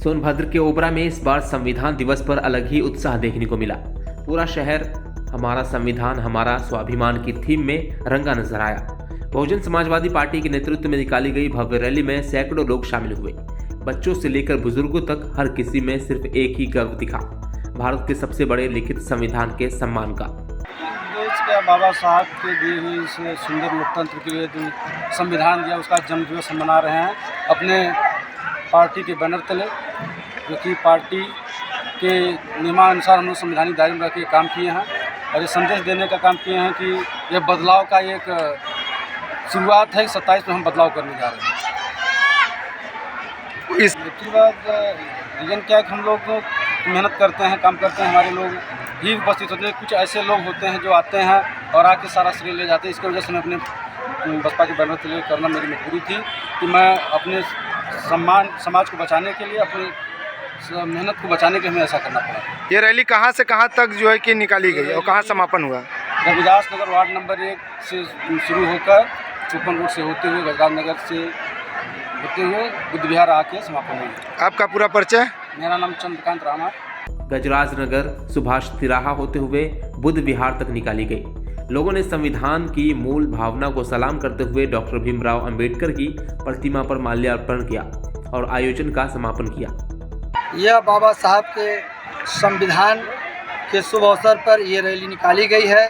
सोनभद्र के ओबरा में इस बार संविधान दिवस पर अलग ही उत्साह देखने को मिला। पूरा शहर हमारा संविधान हमारा स्वाभिमान की थीम में रंगा नजर आया। बहुजन समाजवादी पार्टी के नेतृत्व में निकाली गई भव्य रैली में सैकड़ों लोग शामिल हुए। बच्चों से लेकर बुजुर्गों तक हर किसी में सिर्फ एक ही गर्व दिखा, भारत के सबसे बड़े लिखित संविधान के सम्मान का। देश के बाबा साहब के दिए हुए इस सुंदर लोकतंत्र के लिए जो संविधान दिया उसका जन्मदिवस हम मना रहे हैं अपने पार्टी के बैनर तले, जो कि पार्टी के नियमानुसार हम लोग संवैधानिक दायरे में रख के काम किए हैं और ये संदेश देने का काम किए हैं कि यह बदलाव का एक शुरुआत है। 27 में हम बदलाव करने जा रहे हैं। इसके बाद रीजन क्या है कि हम लोग मेहनत करते हैं, काम करते हैं, हमारे लोग ही उपस्थित होते हैं। कुछ ऐसे लोग होते हैं जो आते हैं और आके सारा श्रेय ले जाते हैं। इसकी वजह से मैं अपने बसपा के बैनर तले करना मेरी मजबूरी थी कि मैं अपने सम्मान समाज को बचाने के लिए, अपनी मेहनत को बचाने के लिए ऐसा करना पड़ा। ये रैली कहाँ से कहाँ तक जो है कि निकाली गई और कहाँ समापन हुआ? रविदास नगर वार्ड नंबर 1 से शुरू होकर चुपन रोड से होते हुए गजराज नगर से होते हुए बुद्ध विहार आके समापन हुई। आपका पूरा परिचय? मेरा नाम चंद्रकांत रामा। गजराज नगर सुभाष तिराहा होते हुए बुद्ध विहार तक निकाली गई। लोगों ने संविधान की मूल भावना को सलाम करते हुए डॉक्टर भीमराव अंबेडकर की प्रतिमा पर माल्यार्पण किया और आयोजन का समापन किया। यह बाबा साहब के संविधान के शुभ अवसर पर ये रैली निकाली गई है।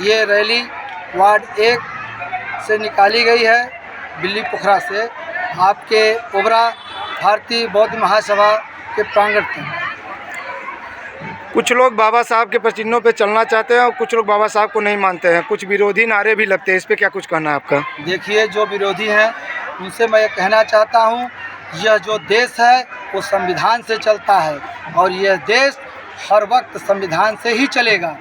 ये रैली वार्ड 1 से निकाली गई है, बिल्ली पोखरा से, आपके ओबरा भारतीय बौद्ध महासभा के प्रांगण में। कुछ लोग बाबा साहब के प्रचिन्हों पे चलना चाहते हैं और कुछ लोग बाबा साहब को नहीं मानते हैं। कुछ विरोधी नारे भी लगते हैं, इस पे क्या कुछ कहना है आपका? देखिए, जो विरोधी हैं उनसे मैं ये कहना चाहता हूँ, यह जो देश है वो संविधान से चलता है और यह देश हर वक्त संविधान से ही चलेगा।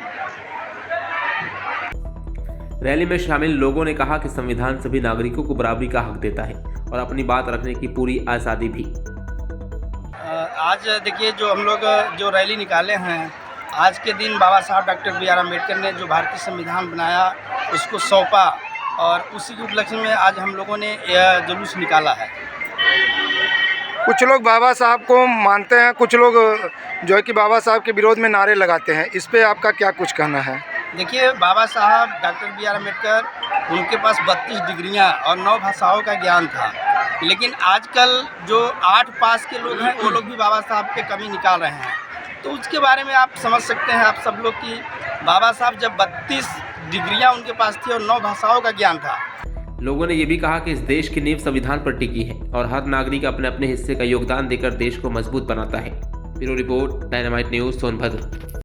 रैली में शामिल लोगों ने कहा कि संविधान सभी नागरिकों को बराबरी का हक देता है और अपनी बात रखने की पूरी आज़ादी भी। आज देखिए, जो हम लोग जो रैली निकाले हैं, आज के दिन बाबा साहब डॉक्टर बी आर अम्बेडकर ने जो भारतीय संविधान बनाया उसको सौंपा और उसी के उपलक्ष्य में आज हम लोगों ने यह जुलूस निकाला है। कुछ लोग बाबा साहब को मानते हैं, कुछ लोग जो है कि बाबा साहब के विरोध में नारे लगाते हैं, इस पे आपका क्या कुछ कहना है? देखिए, बाबा साहब डॉक्टर बी आर अम्बेडकर, उनके पास 32 डिग्रियां और 9 भाषाओं का ज्ञान था, लेकिन आजकल जो 8 पास के लोग हैं वो लोग भी बाबा साहब पे कमी निकाल रहे हैं। तो उसके बारे में आप समझ सकते हैं आप सब लोग कि बाबा साहब जब 32 डिग्रियां उनके पास थी और 9 भाषाओं का ज्ञान था। लोगों ने यह भी कहा कि इस देश की नींव संविधान पर टिकी है और हर नागरिक अपने अपने हिस्से का योगदान देकर देश को मजबूत बनाता है। Bureau report, dynamite news, Sonbhadra.